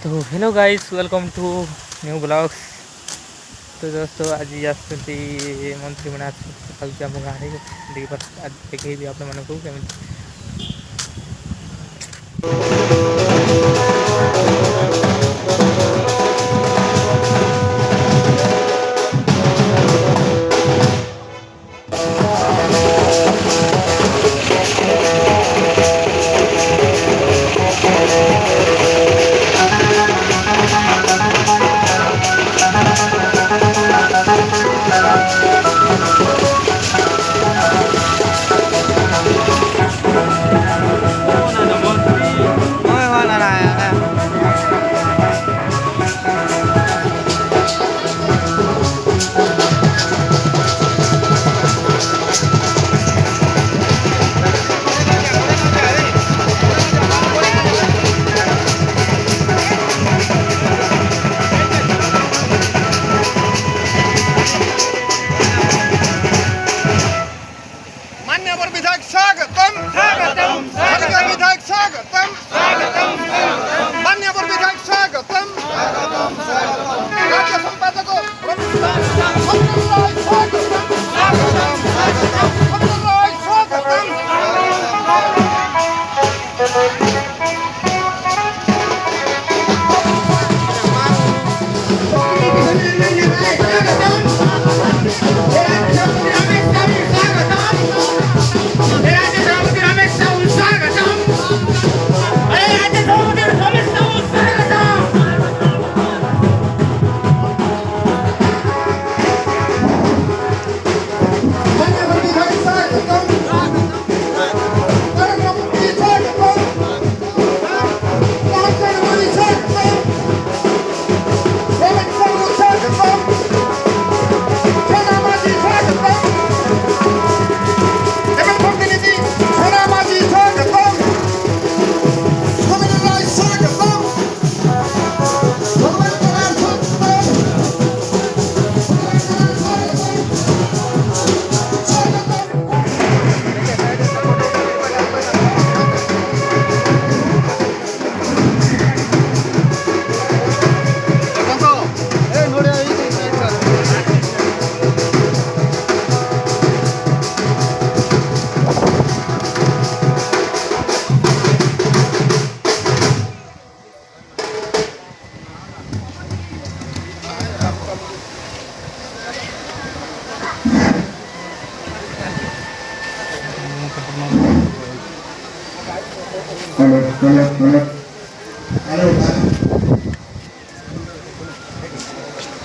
तो hello guys, welcome to new blogs. तो दोस्तों आज आसती मंत्री मैंने आज आम गाँव देखी आप कमी मान्यवर विधायक स्वागतम स्वागतम विधायक स्वागतम मान्यवर विधायक स्वागतम राज्य संपादक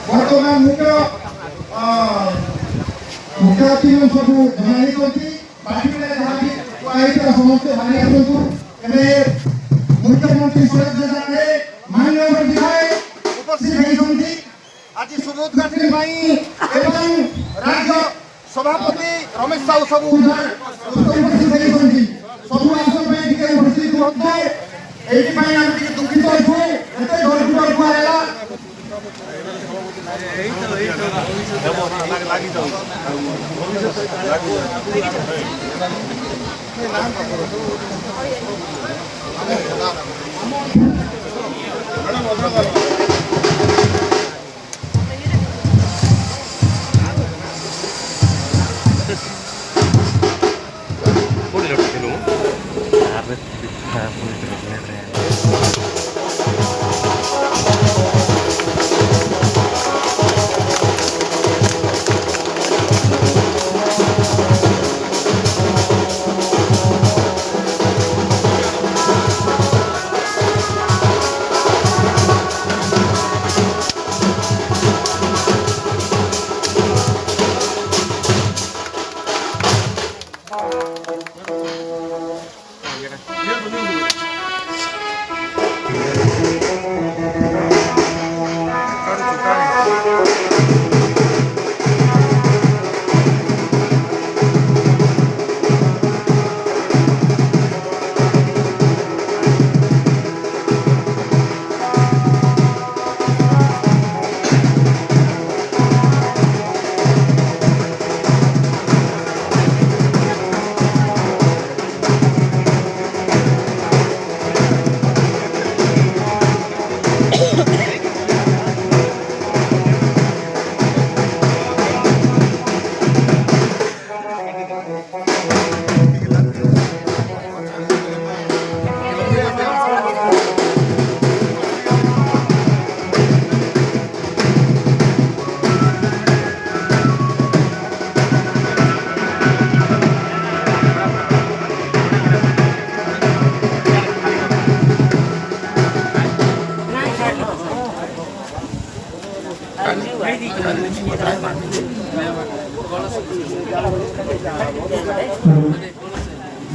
बर्तमान मुख्य अतिथि सब जनाई समस्त भाई आसतु मुख्यमंत्री माननीय विधायक उपस्थित होती आज शुभ उद्घाटन राज्य सभापति रमेश साहू सब उपस्थित होती सब उपस्थित होते ये दुखित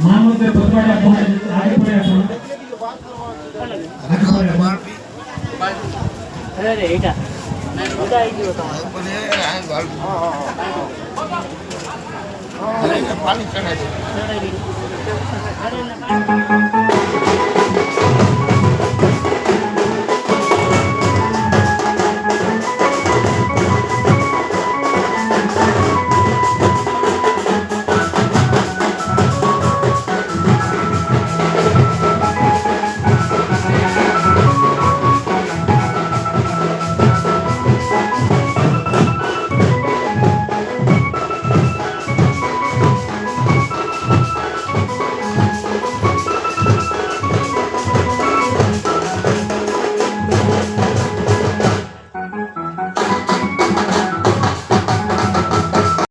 महामंत्री पदवाडा आगे पड़े अरे एटा पानी चढ़ाई